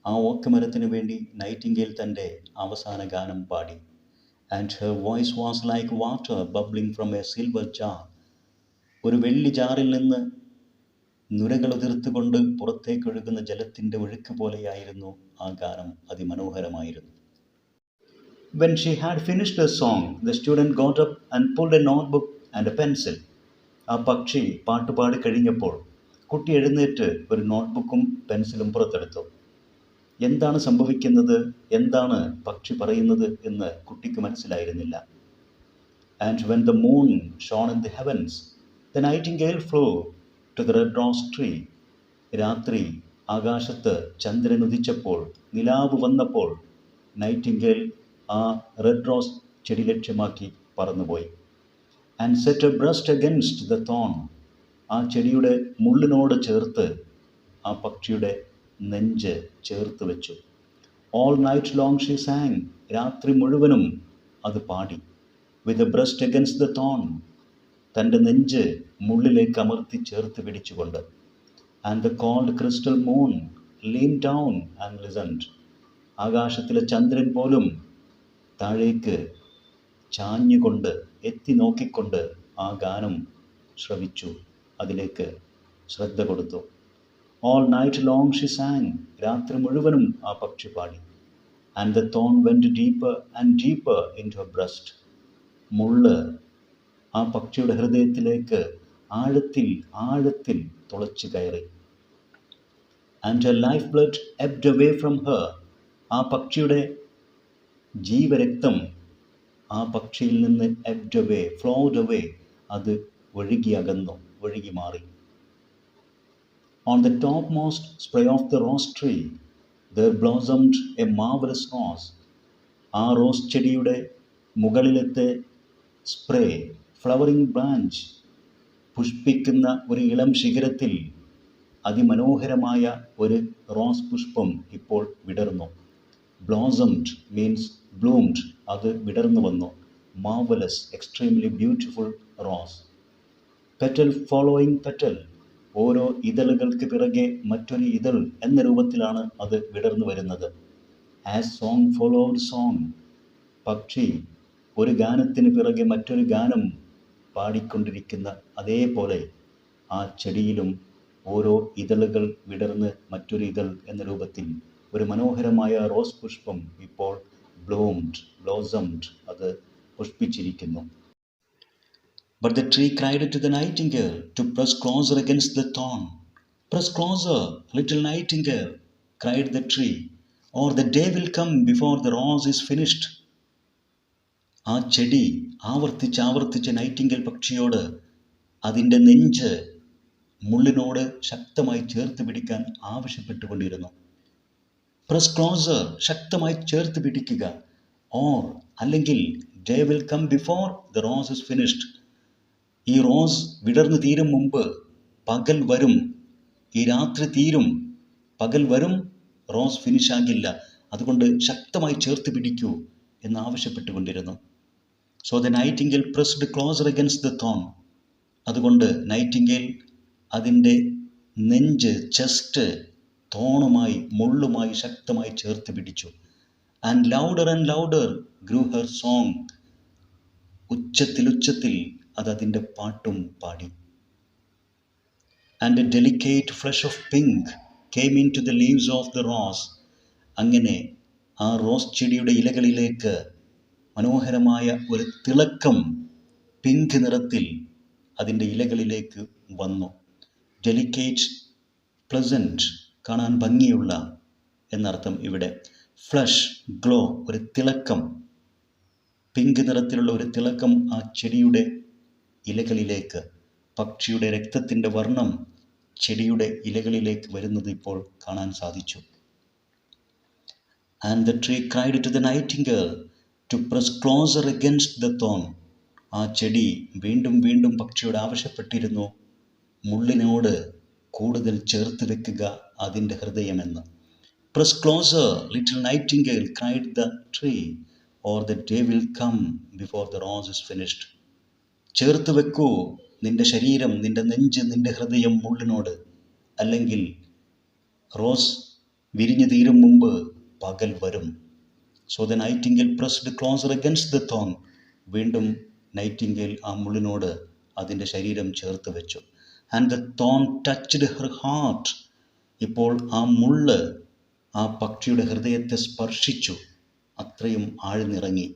ആ ഓക്ക് മരത്തിന് വേണ്ടി നൈറ്റിംഗേൽ തൻ്റെ അവസാന ഗാനം പാടി. And her voice was like water bubbling from a silver jar. ഒരു വെള്ളി ജാറിൽ നിന്ന് നുരകളുതിർത്തുകൊണ്ട് പുറത്തേക്കൊഴുകുന്ന ജലത്തിൻ്റെ ഒഴുക്ക് പോലെയായിരുന്നു ആ ഗാനം. അതിമനോഹരമായിരുന്നു. When she had finished her song, the student got up and pulled a notebook and a pencil. ആ പക്ഷി പാട്ടുപാടി കഴിഞ്ഞപ്പോൾ കുട്ടി എഴുന്നേറ്റ് ഒരു നോട്ട്ബുക്കും പെൻസിലും പുറത്തെടുത്തു. എന്താണ് സംഭവിക്കുന്നത്, എന്താണ് പക്ഷി പറയുന്നത് എന്ന് കുട്ടിക്ക് മനസ്സിലായിരുന്നില്ല. And when the moon shone in the heavens, the nightingale flew to the red rose tree. രാത്രി ആകാശത്ത് ചന്ദ്രൻ ഉദിച്ചപ്പോൾ, നിലാവ് വന്നപ്പോൾ നൈറ്റിംഗേൽ ആ റെഡ് റോസ് ചെടി ലക്ഷ്യമാക്കി പറന്നുപോയി. And set a breast against the thorn. ആ ചെടിയുടെ മുള്ളിനോട് ചേർത്ത് ആ പക്ഷിയുടെ നെഞ്ച് ചേർത്ത് വെച്ചു. All night long she sang. രാത്രി മുഴുവനും അത് പാടി. With a breast against the thorn. തൻ്റെ നെഞ്ച് മുള്ളിലേക്ക് അമർത്തി ചേർത്ത് പിടിച്ചുകൊണ്ട്. And the cold crystal moon lean down and listened. ആകാശത്തിലെ ചന്ദ്രൻ പോലും താഴേക്ക് ചാഞ്ഞുകൊണ്ട് എത്തി നോക്കിക്കൊണ്ട് ആ ഗാനം ശ്രവിച്ചു, അതിലേക്ക് ശ്രദ്ധ കൊടുത്തു. All night long she sang. രാത്രി മുഴുവനും ആ പക്ഷി പാടി. And the thorn went deeper and deeper into her breast. മുള്ള് ആ പക്ഷിയുടെ ഹൃദയത്തിലേക്ക് ആഴത്തിൽ ആഴത്തിൽ തുളച്ചു കയറി. And her life blood ebbed away from her. ആ പക്ഷിയുടെ ജീവരക്തം ആ പക്ഷിയിൽ നിന്ന് എബ്ഡ് അവേ, ഫ്ലോഡ് അവേ, അത് ഒഴുകി അകന്നു, ഒഴുകി മാറി. On the top most spray of the rose tree there blossomed a marvelous rose. ആ റോസ് ചെടിയുടെ മുകളിലത്തെ സ്പ്രേ, ഫ്ലവറിംഗ് ബ്രാഞ്ച്, പുഷ്പിക്കുന്ന ഒരു ഇളം ശിഖരത്തിൽ അതിമനോഹരമായ ഒരു റോസ് പുഷ്പം ഇപ്പോൾ വിടർന്നു. ബ്ലോസംഡ് മീൻസ് ബ്ലൂംഡ്, അത് വിടർന്നു വന്നു. Marvellous, extremely beautiful rose. Petal following petal, ഓരോ ഇതളുകൾക്ക് പിറകെ മറ്റൊരു ഇതൾ എന്ന രൂപത്തിലാണ് അത് വിടർന്നു വരുന്നത്. ആസ് സോങ് ഫോളോഡ് സോങ്, പക്ഷി ഒരു ഗാനത്തിന് പിറകെ മറ്റൊരു ഗാനം പാടിക്കൊണ്ടിരിക്കുന്ന അതേപോലെ ആ ചെടിയിലും ഓരോ ഇതളുകൾ വിടർന്ന് മറ്റൊരു ഇതൾ എന്ന രൂപത്തിൽ ഒരു മനോഹരമായ റോസ് പുഷ്പം ഇപ്പോൾ ബ്ലൂംഡ്, ബ്ലോസംഡ്, അത് പുഷ്പിച്ചിരിക്കുന്നു. But the tree cried to the nightingale to press closer against the thorn. Press closer, little nightingale, cried the tree, or the day will come before the rose is finished. ആ ചെടി ആവർത്തിച്ച് Nightingale പക്ഷിയോട് അതിൻ്റെ നെഞ്ച് മുള്ളിനോട് ശക്തമായി ചേർത്ത് പിടിക്കാൻ ആവശ്യപ്പെട്ടുകൊണ്ടിരുന്നു. Press closer, ശക്തമായി ചേർത്ത് പിടിക്കുക. ഓർ അല്ലെങ്കിൽ day will come before the rose is finished. ഈ റോസ് വിടർന്നു തീരും മുമ്പ് പകൽ വരും, ഈ രാത്രി തീരും, പകൽ വരും, റോസ് ഫിനിഷാകില്ല. അതുകൊണ്ട് ശക്തമായി ചേർത്ത് പിടിക്കൂ എന്നാവശ്യപ്പെട്ടുകൊണ്ടിരുന്നു. So the nightingale pressed closer against the thorn. അതുകൊണ്ട് നൈറ്റിംഗേൽ അതിൻ്റെ നെഞ്ച്, ചെസ്റ്റ് തോണുമായി, മുള്ളുമായി ശക്തമായി ചേർത്ത് പിടിച്ചു. And louder grew her song. ഉച്ചത്തിൽ അതതിൻ്റെ പാട്ടും പാടി. And a delicate flush of pink came into the leaves of the rose. അങ്ങനെ ആ റോസ് ചെടിയുടെ ഇലകളിലേക്ക് മനോഹരമായ ഒരു തിളക്കം പിങ്ക് നിറത്തിൽ അതിൻ്റെ ഇലകളിലേക്ക് വന്നു. ഡെലിക്കേറ്റ്, പ്ലസൻറ്റ്, കാണാൻ ഭംഗിയുള്ള എന്നർത്ഥം ഇവിടെ. ഫ്ലഷ്, ഗ്ലോ, ഒരു തിളക്കം, പിങ്ക് നിറത്തിലുള്ള ഒരു തിളക്കം ആ ചെടിയുടെ ഇലകളിലേക്ക്, പക്ഷിയുടെ രക്തത്തിൻ്റെ വർണ്ണം ചെടിയുടെ ഇലകളിലേക്ക് വരുന്നത് ഇപ്പോൾ കാണാൻ സാധിച്ചു. And the tree cried to the nightingale to press closer against the thorn. ആ ചെടി വീണ്ടും വീണ്ടും പക്ഷിയോട് ആവശ്യപ്പെട്ടിരുന്നു, മുള്ളിനോട് കൂടുതൽ ചേർത്ത് വെക്കുക അതിൻ്റെ ഹൃദയമെന്ന്. Press closer little nightingale cried the tree, or the day will come before the rose is finished. ചേർത്ത് വെക്കൂ നിന്റെ ശരീരം, നിന്റെ നെഞ്ച്, നിന്റെ ഹൃദയം മുള്ളിനോട്, അല്ലെങ്കിൽ റോസ് വിരിഞ്ഞു തീരും മുമ്പ് പകൽ വരും. So the nightingale pressed closer against the thorn. വീണ്ടും നൈറ്റിംഗേൽ ആ മുള്ളിനോട് അതിൻ്റെ ശരീരം ചേർത്ത് വെച്ചു. And the thorn touched her heart. ഇപ്പോൾ ആ മുള്ള് ആ പക്ഷിയുടെ ഹൃദയത്തെ സ്പർശിച്ചു, അത്രയും ആഴ്ന്നിറങ്ങി.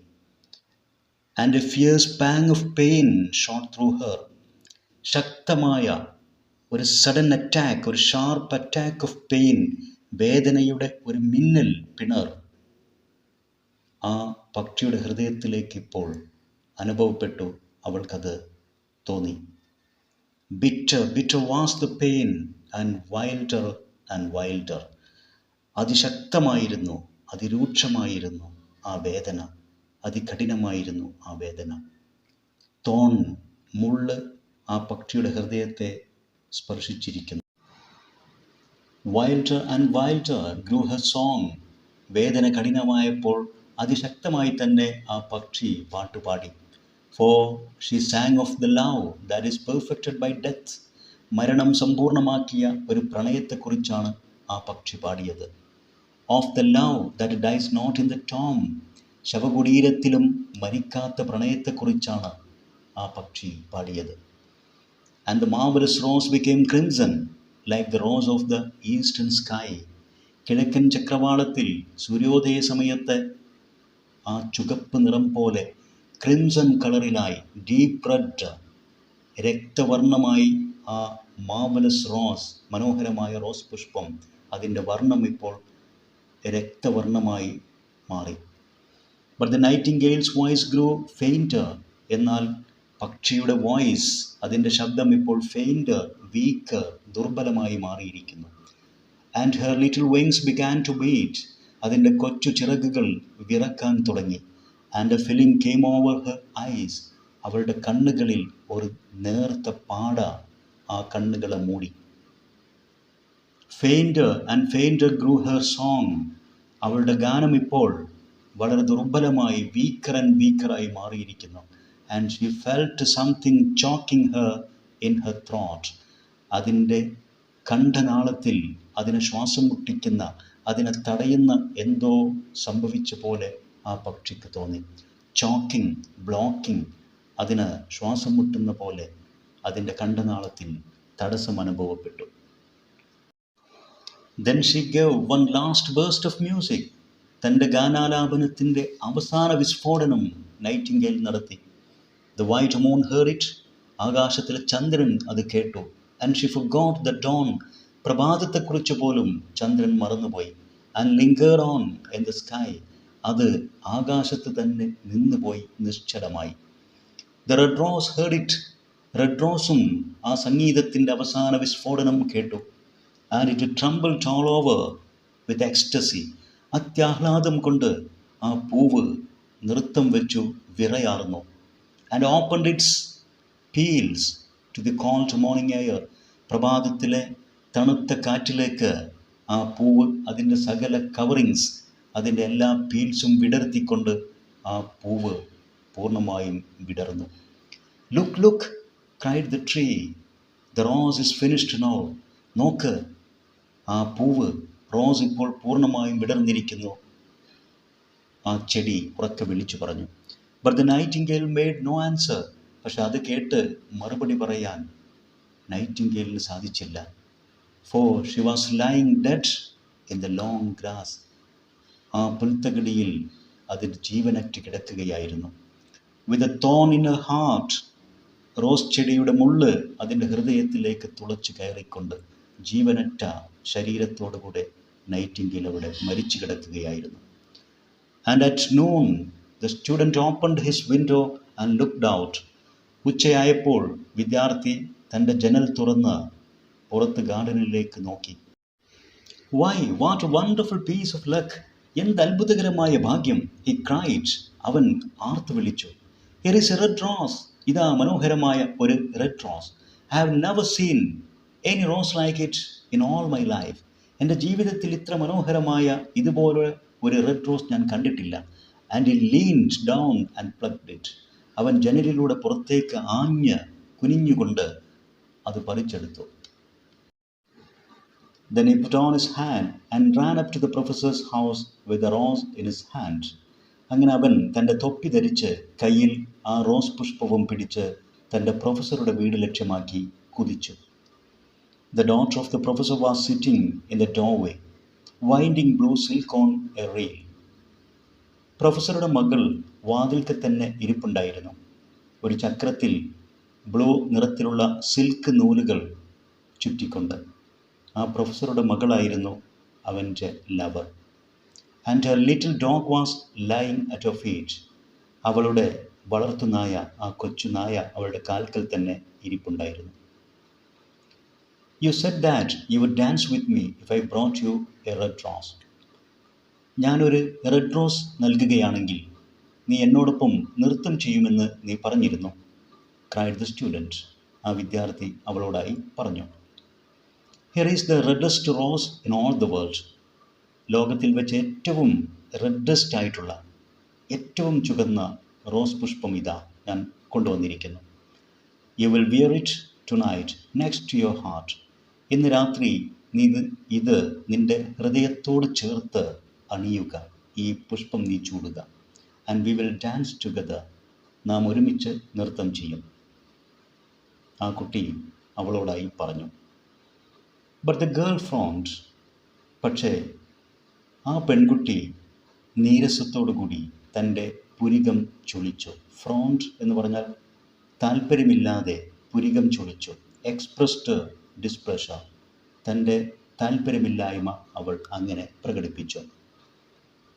And a fierce pang of pain shot through her. ശക്തമായ ഒരു സഡൻ അറ്റാക്ക്, ഒരു ഷാർപ്പ് അറ്റാക്ക് ഓഫ് പെയിൻ, വേദനയുടെ ഒരു മിന്നൽ പിണർ ആ പക്ഷിയുടെ ഹൃദയത്തിലേക്ക് ഇപ്പോൾ അനുഭവപ്പെട്ടു. അവൾക്കത് തോന്നി. Bitter bitter was the pain and wilder and wilder. അതിശക്തമായിരുന്നു, അതിരൂക്ഷമായിരുന്നു ആ വേദന, അതികഠിനമായിരുന്നു ആ വേദന. തോൺ, മുള്ള് ആ പക്ഷിയുടെ ഹൃദയത്തെ സ്പർശിച്ചിരിക്കുന്നു. Wilder and wilder grew her song. വേദന കഠിനമായപ്പോൾ അതിശക്തമായി തന്നെ ആ പക്ഷി പാട്ടുപാടി. For she sang of the love that is perfected by death. മരണം സമ്പൂർണ്ണമാക്കിയ ഒരു പ്രണയത്തെക്കുറിച്ചാണ് ആ പക്ഷി പാടിയത്. Of the love that dies not in the tomb. ശവകുടീരത്തിലും മരിക്കാത്ത പ്രണയത്തെക്കുറിച്ചാണ് ആ പക്ഷി പാടിയത്. And the marvellous rose became crimson like the rose of the eastern sky. കിഴക്കൻ ചക്രവാളത്തിൽ സൂര്യോദയ സമയത്ത് ആ ചുവപ്പ് നിറം പോലെ ക്രിംസൺ കളറിലായി, ഡീപ്പ് റെഡ്, രക്തവർണ്ണമായി ആ മാർവലസ് റോസ്, മനോഹരമായ റോസ് പുഷ്പം, അതിൻ്റെ വർണ്ണം ഇപ്പോൾ രക്തവർണ്ണമായി മാറി. ബട്ട് ദ നൈറ്റിംഗേൽസ് വോയിസ് ഗ്രൂ ഫെയിൻറ്റർ. എന്നാൽ പക്ഷിയുടെ വോയിസ്, അതിൻ്റെ ശബ്ദം ഇപ്പോൾ ഫെയിൻറ്റർ, വീക്കർ, ദുർബലമായി മാറിയിരിക്കുന്നു. And her little wings began to beat. അതിൻ്റെ കൊച്ചു ചിറകുകൾ വിറക്കാൻ തുടങ്ങി. And a film came over her eyes. അവളുടെ കണ്ണുകളിൽ ഒരു നേർത്ത പാട ആ കണ്ണുകളെ മൂടി. Fainter and fainter grew her song. അവളുടെ ഗാനം ഇപ്പോൾ വളരെ ദുർബലമായി, വീക്കർ ആൻഡ് വീക്കറായി മാറിയിരിക്കുന്നു. And she felt something choking her in her throat. അതിൻ്റെ കണ്ഠനാളത്തിൽ അതിനെ ശ്വാസം മുട്ടിക്കുന്ന, അതിനെ തടയുന്ന എന്തോ സംഭവിച്ച പോലെ ആ പക്ഷിക്ക് തോന്നി. ചോക്കിംഗ്, ബ്ലോക്കിംഗ്, അതിന് ശ്വാസം മുട്ടുന്ന പോലെ അതിൻ്റെ കണ്ഠനാളത്തിൽ തടസ്സം അനുഭവപ്പെട്ടു. Then she gave one last burst of music. തൻ്റെ ഗാനാലാപനത്തിൻ്റെ അവസാന വിസ്ഫോടനം നൈറ്റിംഗേൽ നടത്തി. The white moon heard it. ആകാശത്തിലെ ചന്ദ്രൻ അത് കേട്ടു. And she forgot the dawn. പ്രഭാതത്തെക്കുറിച്ച് പോലും ചന്ദ്രൻ മറന്നുപോയി. And lingered on in the sky. അത് ആകാശത്ത് തന്നെ നിന്നുപോയി, നിശ്ചലമായി. The red rose heard it. Red റോസും ആ സംഗീതത്തിൻ്റെ അവസാന വിസ്ഫോടനം കേട്ടു. And it trembled all over with ecstasy. അത്യാഹ്ലാദം കൊണ്ട് ആ പൂവ് നൃത്തം വെച്ചു വിറയാർന്നു. And opened its peals to the cold morning air. പ്രഭാതത്തിലെ തണുത്ത കാറ്റിലേക്ക് ആ പൂവ് അതിൻ്റെ സകല കവറിങ്സ്, അതിൻ്റെ എല്ലാ പീൽസും വിടർത്തിക്കൊണ്ട് ആ പൂവ് പൂർണ്ണമായും വിടർന്നു. Look look cried the tree, the rose is finished now. നോക്ക്, ആ പൂവ്, റോസ് ഇപ്പോൾ പൂർണ്ണമായും വിടർന്നിരിക്കുന്നു. ആ ചെടി ഉറക്കെ വിളിച്ചു പറഞ്ഞു. But the nightingale made no answer. പക്ഷെ അത് കേട്ട് മറുപടി പറയാൻ നൈറ്റിംഗേലിന് സാധിച്ചില്ല. For she was lying dead in the long grass. ആ പുൽത്തകിടിയിൽ അതിൽ ജീവനറ്റ് കിടക്കുകയായിരുന്നു. With a thorn in her heart. Rose ചെടിയുടെ മുള്ള് അതിൻ്റെ ഹൃദയത്തിലേക്ക് തുളച്ചു കയറിക്കൊണ്ട് ജീവനറ്റ ശരീരത്തോടുകൂടെ നൈറ്റിംഗേൽ അവിടെ മരിച്ചു കിടക്കുകയായിരുന്നു. And at noon the student opened his window and looked out. ഉച്ചയായപ്പോൾ വിദ്യാർത്ഥി തൻ്റെ ജനൽ തുറന്ന് പുറത്ത് ഗാർഡനിലേക്ക് നോക്കി. Why, what a wonderful piece of luck! എന്ത് അത്ഭുതകരമായ ഭാഗ്യം! He cried. അവൻ ആർത്തു വിളിച്ചു. Here is a red rose. ഇതാ മനോഹരമായ ഒരു red rose. I have never seen any rose like it in all my life. എൻ്റെ ജീവിതത്തിൽ ഇത്ര മനോഹരമായ ഇതുപോലെ ഒരു റെഡ് റോസ് ഞാൻ കണ്ടിട്ടില്ല. And he leaned down and plucked it. അവൻ ജനലിലൂടെ പുറത്തേക്ക് ആഞ്ഞ് കുനിഞ്ഞുകൊണ്ട് അത് പറിച്ചെടുത്തു. Then he put on his hand and ran up to the professor's house with the rose in his hand. അങ്ങനെ അവൻ തൻ്റെ തൊപ്പി ധരിച്ച് കയ്യിൽ ആ റോസ് പുഷ്പവും പിടിച്ച് തൻ്റെ പ്രൊഫസറുടെ വീട് ലക്ഷ്യമാക്കി കുതിച്ചു. The daughter of the professor was sitting in the doorway, winding blue silk on a reel. പ്രൊഫസറുടെ മകൾ വാതിൽക്ക് തന്നെ ഇരിപ്പുണ്ടായിരുന്നു. ഒരു ചക്രത്തിൽ ബ്ലൂ നിറത്തിലുള്ള സിൽക്ക് നൂലുകൾ ചുറ്റിക്കൊണ്ട്. ആ പ്രൊഫസറുടെ മകളായിരുന്നു അവൻ്റെ lover. And her little dog was lying at her feet. അവളുടെ വളർത്തുനായ, ആ കൊച്ചുനായ അവളുടെ കാൽക്കൽ തന്നെ ഇരിപ്പുണ്ടായിരുന്നു. You said that you would dance with me if I brought you a red rose. ഞാനൊരു റെഡ് റോസ് നൽകുകയാണെങ്കിൽ നീ എന്നോടൊപ്പം നൃത്തം ചെയ്യുമെന്ന് നീ പറഞ്ഞിരുന്നു. cried the student. ആ വിദ്യാർത്ഥി അവളോടായി പറഞ്ഞു. Here is the reddest rose in all the world. ലോകത്തിൽ വെച്ച് ഏറ്റവും റെഡസ്റ്റ് ആയിട്ടുള്ള, ഏറ്റവും ചുവന്ന റോസ് പുഷ്പം ഇതാ ഞാൻ കൊണ്ടുവന്നിരിക്കുന്നു. You will wear it tonight next to your heart. ഇന്ന് രാത്രി നീ ഇത് നിൻ്റെ ഹൃദയത്തോട് ചേർത്ത് അണിയുക, ഈ പുഷ്പം നീ ചൂടുക. And we will dance together. നാം ഒരുമിച്ച് നൃത്തം ചെയ്യും. ആ കുട്ടി അവളോടായി പറഞ്ഞു. But the girl frowned. പക്ഷേ ആ പെൺകുട്ടി നീരസത്തോടുകൂടി തൻ്റെ പുരികം ചുളിച്ചു. ഫ്രോണ്ട് എന്ന് പറഞ്ഞാൽ താല്പര്യമില്ലാതെ പുരികം ചുളിച്ചു. എക്സ്പ്രസ്ഡ് ഡിസ്പ്ലഷർ, തൻ്റെ താല്പര്യമില്ലായ്മ അവൾ അങ്ങനെ പ്രകടിപ്പിച്ചു.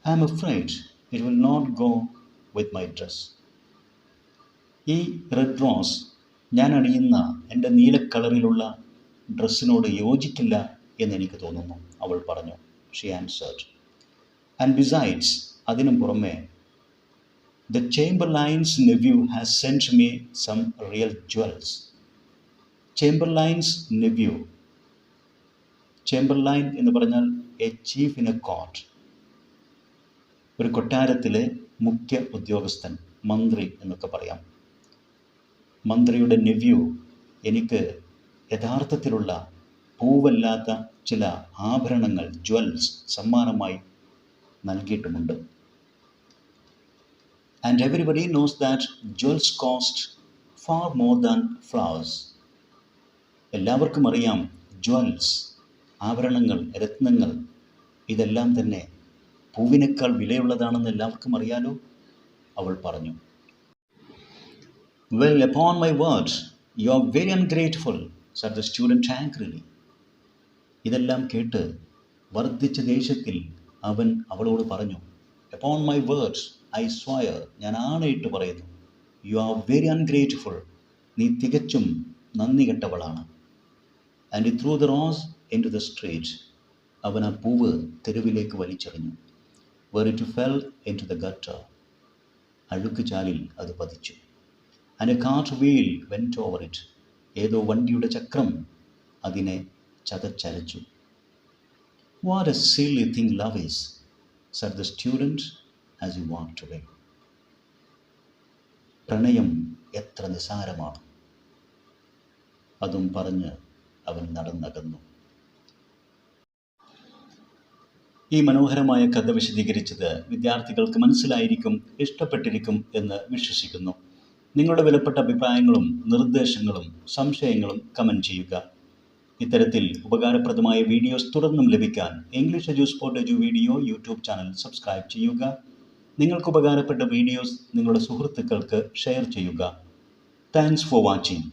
I am afraid it will not go with my dress. ഈ റെഡ് റോസ് ഞാൻ അണിയുന്ന എൻ്റെ നീല കളറിലുള്ള ഡ്രസ്സിനോട് യോജിക്കില്ല എന്നെനിക്ക് തോന്നുന്നു, അവൾ പറഞ്ഞു. She answered. And besides, അതിനും പുറമെ, the Chamberlain's nephew has sent me some real jewels. Chamberlain's nephew. Chamberlain എന്ന് പറഞ്ഞാൽ a chief in a court. ഒരു കൊട്ടാരത്തിലെ മുഖ്യ ഉദ്യോഗസ്ഥൻ, മന്ത്രി എന്നൊക്കെ പറയാം. മന്ത്രിയുടെ നെവ്യൂ എനിക്ക് യഥാർത്ഥത്തിലുള്ള പൂവല്ലാത്ത ചില ആഭരണങ്ങൾ, ജ്വൽസ് സമ്മാനമായി നൽകിയിട്ടുമുണ്ട്. And everybody knows that jewels cost far more than flowers. എല്ലാവർക്കും അറിയാം, ജ്വൽസ്, ആഭരണങ്ങൾ, രത്നങ്ങൾ, ഇതെല്ലാം തന്നെ പൂവിനേക്കാൾ വിലയുള്ളതാണെന്ന് എല്ലാവർക്കും അറിയാലോ, അവൾ പറഞ്ഞു. Well, upon my word, you are very ungrateful, said the student angrily. ഇതെല്ലാം കേട്ട് വർദ്ധിച്ച ദേഷ്യത്തിൽ അവൻ അവളോട് പറഞ്ഞു. Upon my words, I swear, ഞാൻ ആണയിട്ട് പറയുന്നു, you are very ungrateful. നീ തികച്ചും നന്ദി കെട്ടവളാണ്. And he threw the rose into the street. അവൻ ആ പൂവ് തെരുവിലേക്ക് വലിച്ചെറിഞ്ഞു. Where it fell into the gutter. അഴുക്ക് ചാലിൽ അത് പതിച്ചു. And a cart wheel went over it. ഏതോ വണ്ടിയുടെ ചക്രം അതിനെ ചതച്ചരച്ചു. What a silly thing love is, said the student as he walked away. പ്രണയം എത്ര നിസാരമാണ്, അതും പറഞ്ഞ് അവൻ നടന്നകന്നു. ഈ മനോഹരമായ കഥ വിശദീകരിച്ചത് വിദ്യാർത്ഥികൾക്ക് മനസ്സിലായിരിക്കും, ഇഷ്ടപ്പെട്ടിരിക്കും എന്ന് വിശ്വസിക്കുന്നു. നിങ്ങളുടെ വിലപ്പെട്ട അഭിപ്രായങ്ങളും നിർദ്ദേശങ്ങളും സംശയങ്ങളും കമൻറ്റ് ചെയ്യുക. ഇത്തരത്തിൽ ഉപകാരപ്രദമായ വീഡിയോസ് തുടർന്നും ലഭിക്കാൻ English edu video YouTube channel subscribe ചെയ്യുക. നിങ്ങൾക്ക് ഉപകാരപ്പെട്ട വീഡിയോസ് നിങ്ങളുടെ സുഹൃത്തുക്കൾക്ക് ഷെയർ ചെയ്യുക. Thanks for watching.